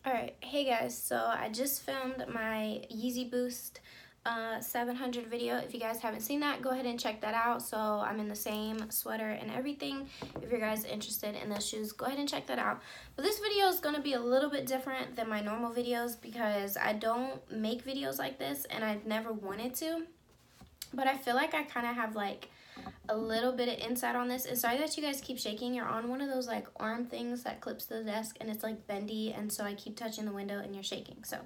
Alright, hey guys, so I just filmed my Yeezy Boost 700 video. If you guys haven't seen that, go ahead and check that out. So I'm in the same sweater and everything. If you guys are interested in those shoes, go ahead and check that out. But this video is going to be a little bit different than my normal videos because I don't make videos like this and I've never wanted to. But I feel like I kind of have like a little bit of insight on this. And sorry that you guys keep shaking. You're on one of those like arm things that clips to the desk and it's like bendy, and so I keep touching the window and you're shaking, so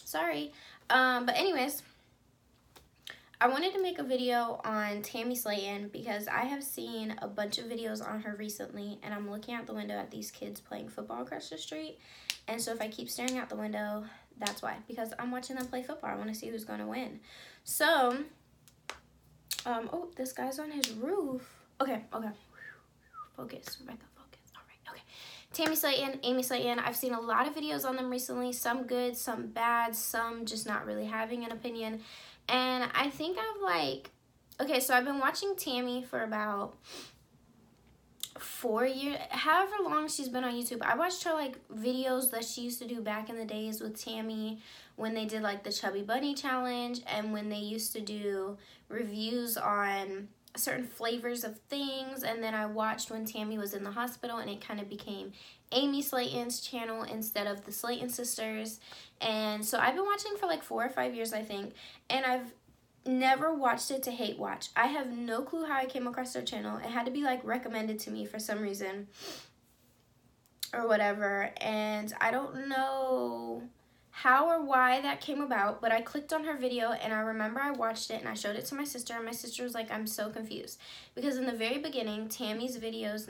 sorry. But anyways, I wanted to make a video on Tammy SLATON because I have seen a bunch of videos on her recently, and I'm looking out the window at these kids playing football across the street. And so if I keep staring out the window, that's why, because I'm watching them play football. I want to see who's going to win. So oh, this guy's on his roof. Okay. Focus, Rebecca, focus. All right, okay. Tammy SLATON, Amy SLATON. I've seen a lot of videos on them recently. Some good, some bad, some just not really having an opinion. And I think I've like, okay, so I've been watching Tammy for about 4 years, however long she's been on YouTube. I watched her like videos that she used to do back in the days with Tammy when they did like the Chubby Bunny challenge, and when they used to do reviews on certain flavors of things. And then I watched when Tammy was in the hospital, and it kind of became Amy SLATON's channel instead of the SLATON sisters. And so I've been watching for like 4 or 5 years, I think, and I've never watched it to hate watch. I have no clue how I came across their channel. It had to be like recommended to me for some reason or whatever, and I don't know how or why that came about, but I clicked on her video and I remember I watched it and I showed it to my sister, and my sister was like, I'm so confused, because in the very beginning, Amy's videos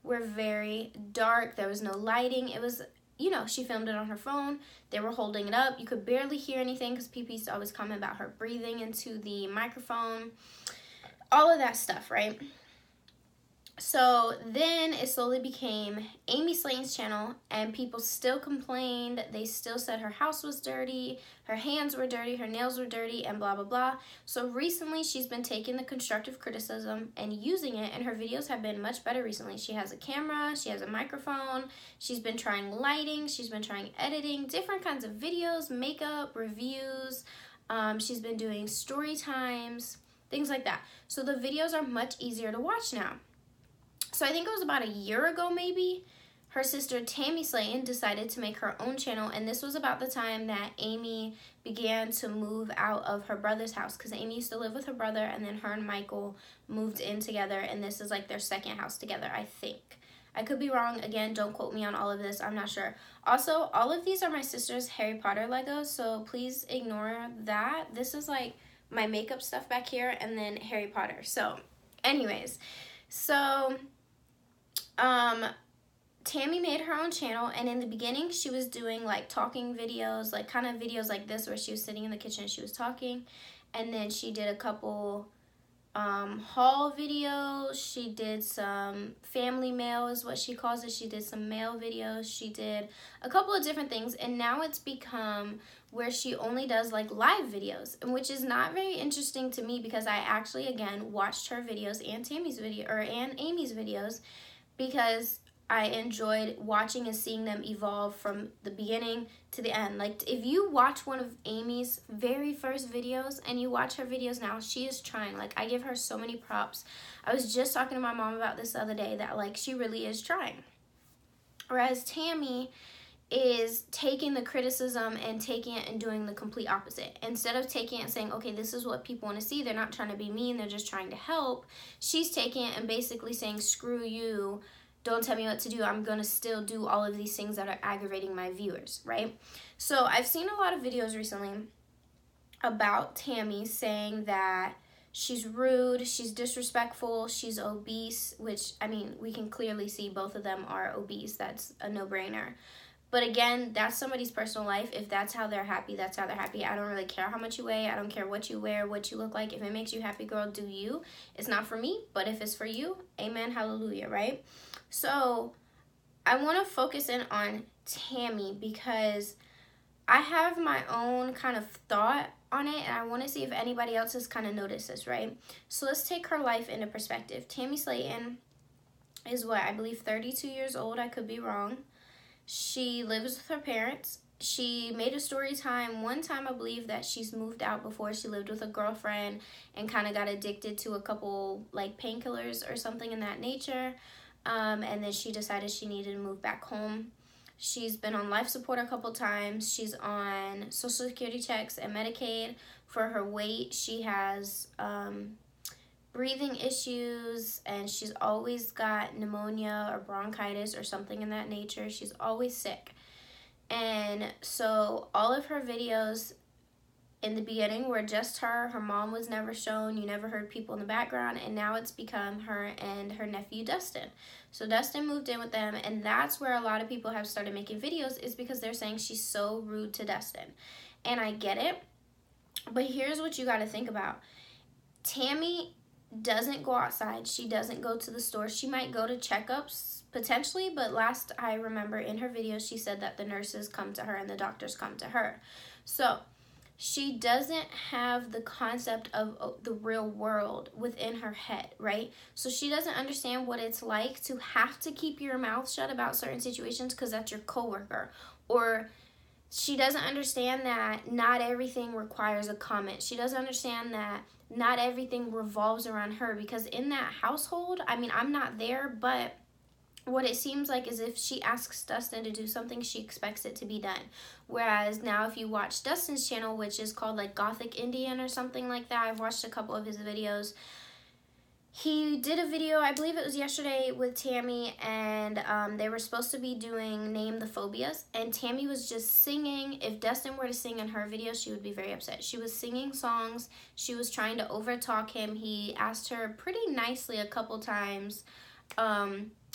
were very dark. There was no lighting. It was, you know, she filmed it on her phone. They were holding it up. You could barely hear anything because people used to always comment about her breathing into the microphone. All of that stuff, right? So then it slowly became Amy SLATON's channel, and people still complained. They still said her house was dirty, her hands were dirty, her nails were dirty, and blah, blah, blah. So recently she's been taking the constructive criticism and using it, and her videos have been much better recently. She has a camera, she has a microphone, she's been trying lighting, she's been trying editing, different kinds of videos, makeup, reviews. She's been doing story times, things like that. So the videos are much easier to watch now. So I think it was about a year ago maybe, her sister Tammy SLATON decided to make her own channel, and this was about the time that Amy began to move out of her brother's house, because Amy used to live with her brother, and then her and Michael moved in together, and this is like their second house together, I think. I could be wrong. Again, don't quote me on all of this. I'm not sure. Also, all of these are my sister's Harry Potter Legos, so please ignore that. This is like my makeup stuff back here, and then Harry Potter. So anyways, so Tammy made her own channel, and in the beginning she was doing like talking videos, like kind of videos like this where she was sitting in the kitchen and she was talking, and then she did a couple haul videos. She did some family mail is what she calls it. She did some mail videos. She did a couple of different things, and now it's become where she only does like live videos, which is not very interesting to me because I actually again watched her videos and and Amy's videos because I enjoyed watching and seeing them evolve from the beginning to the end. Like, if you watch one of Amy's very first videos and you watch her videos now, she is trying. Like, I give her so many props. I was just talking to my mom about this the other day, that like she really is trying. Whereas Tammy is taking the criticism and taking it and doing the complete opposite. Instead of taking it and saying, okay, this is what people want to see, they're not trying to be mean, they're just trying to help, she's taking it and basically saying, screw you, don't tell me what to do, I'm going to still do all of these things that are aggravating my viewers, right? So I've seen a lot of videos recently about Tammy saying that she's rude, she's disrespectful, she's obese, which, I mean, we can clearly see both of them are obese. That's a no-brainer. But again, that's somebody's personal life. If that's how they're happy, that's how they're happy. I don't really care how much you weigh. I don't care what you wear, what you look like. If it makes you happy, girl, do you. It's not for me, but if it's for you, amen, hallelujah, right? So I want to focus in on Tammy because I have my own kind of thought on it, and I want to see if anybody else has kind of noticed this, right? So let's take her life into perspective. Tammy SLATON is what, I believe 32 years old. I could be wrong. She lives with her parents. She made a story time one time, I believe, that she's moved out before. She lived with a girlfriend and kind of got addicted to a couple like painkillers or something in that nature. And then she decided she needed to move back home. She's been on life support a couple times. She's on Social Security checks and Medicaid for her weight. She has breathing issues, and she's always got pneumonia or bronchitis or something in that nature. She's always sick. And so all of her videos in the beginning were just her. Her mom was never shown. You never heard people in the background. And now it's become her and her nephew, Dustin. So Dustin moved in with them, and that's where a lot of people have started making videos, is because they're saying she's so rude to Dustin. And I get it, but here's what you got to think about. Tammy doesn't go outside. She doesn't go to the store. She might go to checkups potentially, but last I remember in her videos, she said that the nurses come to her and the doctors come to her. So she doesn't have the concept of the real world within her head, right? So she doesn't understand what it's like to have to keep your mouth shut about certain situations because that's your coworker. Or she doesn't understand that not everything requires a comment. She doesn't understand that not everything revolves around her, because in that household, I mean, I'm not there, but what it seems like is if she asks Dustin to do something, she expects it to be done. Whereas now if you watch Dustin's channel, which is called like Gothic Indian or something like that, I've watched a couple of his videos. He did a video, I believe it was yesterday, with Tammy, and they were supposed to be doing Name the Phobias, and Tammy was just singing. If Dustin were to sing in her video, she would be very upset. She was singing songs. She was trying to overtalk him. He asked her pretty nicely a couple times,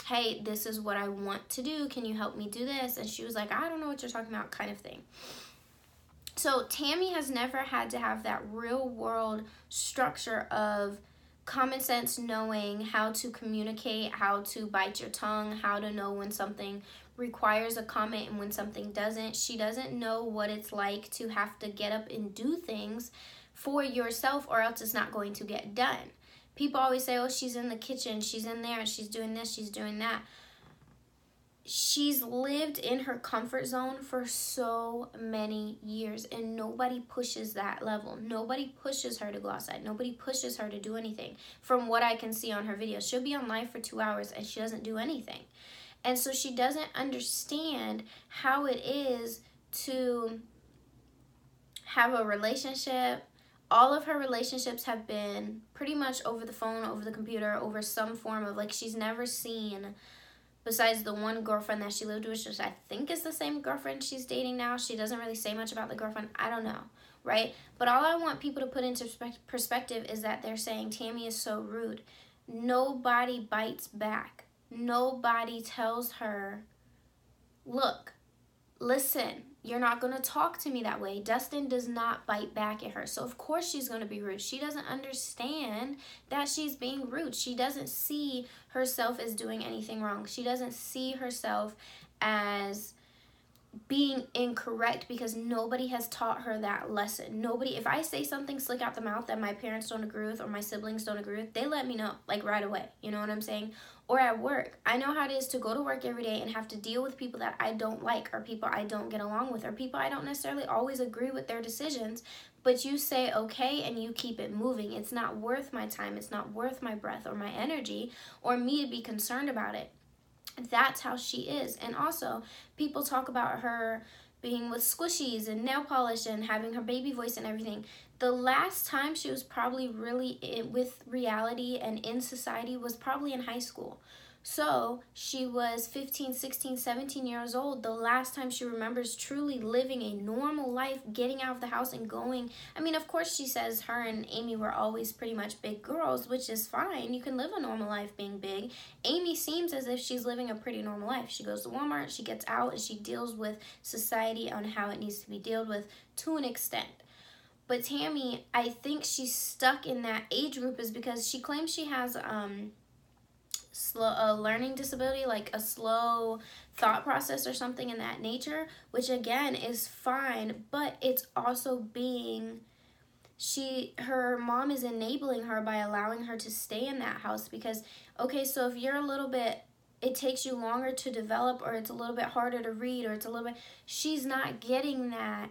hey, this is what I want to do. Can you help me do this? And she was like, I don't know what you're talking about, kind of thing. So Tammy has never had to have that real world structure of common sense, knowing how to communicate, how to bite your tongue, how to know when something requires a comment and when something doesn't. She doesn't know what it's like to have to get up and do things for yourself, or else it's not going to get done. People always say, oh, she's in the kitchen, she's in there, she's doing this, she's doing that. She's lived in her comfort zone for so many years, and nobody pushes that level. Nobody pushes her to go outside. Nobody pushes her to do anything. From what I can see on her videos, she'll be on live for 2 hours and she doesn't do anything. And so she doesn't understand how it is to have a relationship. All of her relationships have been pretty much over the phone, over the computer, over some form of, like, she's never seen, besides the one girlfriend that she lived with, which I think is the same girlfriend she's dating now. She doesn't really say much about the girlfriend. I don't know, right? But all I want people to put into perspective is that they're saying Tammy is so rude. Nobody bites back. Nobody tells her, look, listen, you're not going to talk to me that way. Dustin does not bite back at her. So of course she's going to be rude. She doesn't understand that she's being rude. She doesn't see herself as doing anything wrong. She doesn't see herself as being incorrect, because nobody has taught her that lesson. Nobody, if I say something slick out the mouth that my parents don't agree with or my siblings don't agree with, they let me know, like, right away. You know what I'm saying? Or at work, I know how it is to go to work every day and have to deal with people that I don't like, or people I don't get along with, or people I don't necessarily always agree with their decisions, but you say okay and you keep it moving. It's not worth my time. It's not worth my breath or my energy or me to be concerned about it. That's how she is. And also, people talk about her being with squishies and nail polish and having her baby voice and everything. The last time she was probably really with reality and in society was probably in high school. So she was 15, 16, 17 years old. The last time she remembers truly living a normal life, getting out of the house and going. I mean, of course, she says her and Amy were always pretty much big girls, which is fine. You can live a normal life being big. Amy seems as if she's living a pretty normal life. She goes to Walmart, she gets out, and she deals with society on how it needs to be dealt with to an extent. But Tammy, I think she's stuck in that age group is because she claims she has a learning disability, like a slow thought process or something in that nature, which again is fine, but it's also being, her mom is enabling her by allowing her to stay in that house because, okay, so if you're a little bit it takes you longer to develop, or it's a little bit harder to read, or it's a little bit, she's not getting that.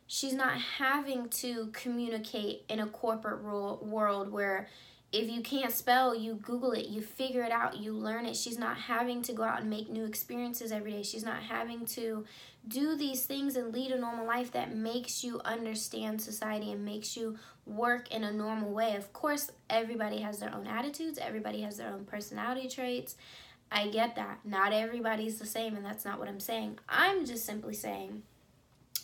She's not having to communicate in a corporate world where if you can't spell, you Google it, you figure it out, you learn it. She's not having to go out and make new experiences every day. She's not having to do these things and lead a normal life that makes you understand society and makes you work in a normal way. Of course, everybody has their own attitudes. Everybody has their own personality traits. I get that. Not everybody's the same, and that's not what I'm saying. I'm just simply saying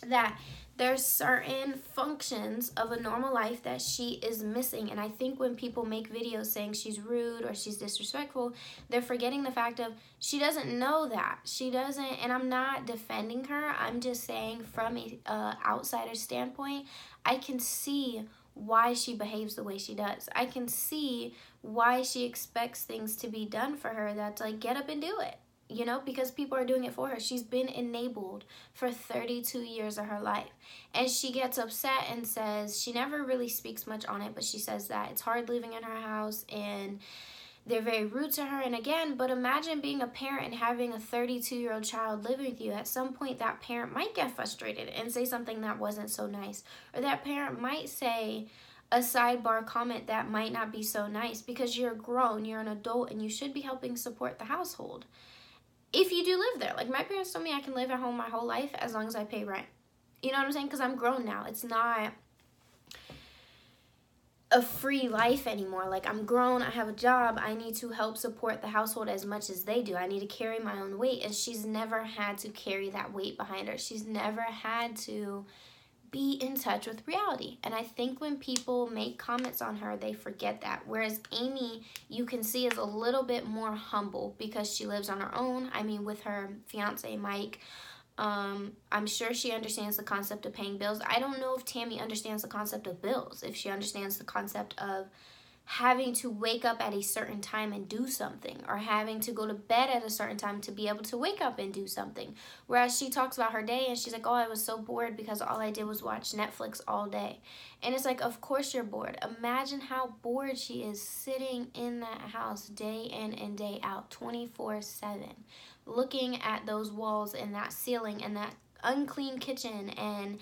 that there's certain functions of a normal life that she is missing. And I think when people make videos saying she's rude or she's disrespectful, they're forgetting the fact of she doesn't know that. She doesn't, and I'm not defending her. I'm just saying from a outsider standpoint, I can see why she behaves the way she does. I can see why she expects things to be done for her that's like, get up and do it. You know, because people are doing it for her. She's been enabled for 32 years of her life. And she gets upset and says, she never really speaks much on it, but she says that it's hard living in her house and they're very rude to her. And again, but imagine being a parent and having a 32-year-old child living with you. At some point, that parent might get frustrated and say something that wasn't so nice. Or that parent might say a sidebar comment that might not be so nice, because you're grown, you're an adult, and you should be helping support the household. If you do live there. Like, my parents told me I can live at home my whole life as long as I pay rent. You know what I'm saying? Because I'm grown now. It's not a free life anymore. Like, I'm grown, I have a job, I need to help support the household as much as they do. I need to carry my own weight, and she's never had to carry that weight behind her. She's never had to be in touch with reality. And I think when people make comments on her, they forget that. Whereas Amy, you can see, is a little bit more humble because she lives on her own. I mean, with her fiance, Mike, I'm sure she understands the concept of paying bills. I don't know if Tammy understands the concept of bills, if she understands the concept of having to wake up at a certain time and do something, or having to go to bed at a certain time to be able to wake up and do something. Whereas she talks about her day and she's like, oh, I was so bored because all I did was watch Netflix all day. And it's like, of course you're bored. Imagine how bored she is sitting in that house day in and day out, 24/7, looking at those walls and that ceiling and that unclean kitchen. And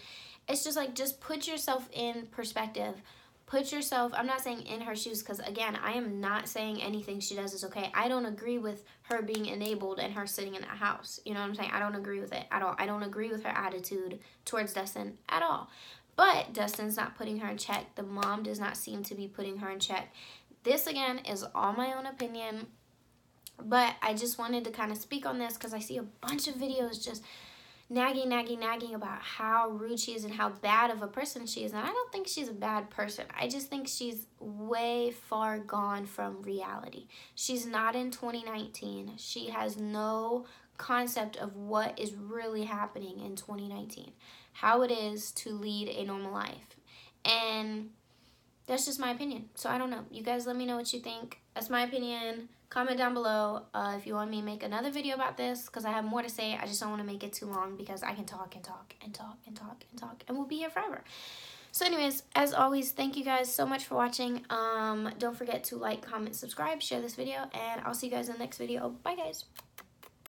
it's just like, just put yourself in perspective. Put yourself, I'm not saying in her shoes, because again, I am not saying anything she does is okay. I don't agree with her being enabled and her sitting in that house. You know what I'm saying? I don't agree with it at all. I don't agree with her attitude towards Dustin at all. But Dustin's not putting her in check. The mom does not seem to be putting her in check. This, again, is all my own opinion. But I just wanted to kind of speak on this because I see a bunch of videos just nagging about how rude she is and how bad of a person she is. And I don't think she's a bad person. I just think she's way far gone from reality. She's not in 2019. She has no concept of what is really happening in 2019. How it is to lead a normal life. And that's just my opinion. So I don't know. You guys let me know what you think. That's my opinion. Comment down below if you want me to make another video about this, because I have more to say. I just don't want to make it too long because I can talk and talk and talk and talk and talk, and we'll be here forever. So anyways, as always, thank you guys so much for watching. Don't forget to like, comment, subscribe, share this video, and I'll see you guys in the next video. Bye, guys.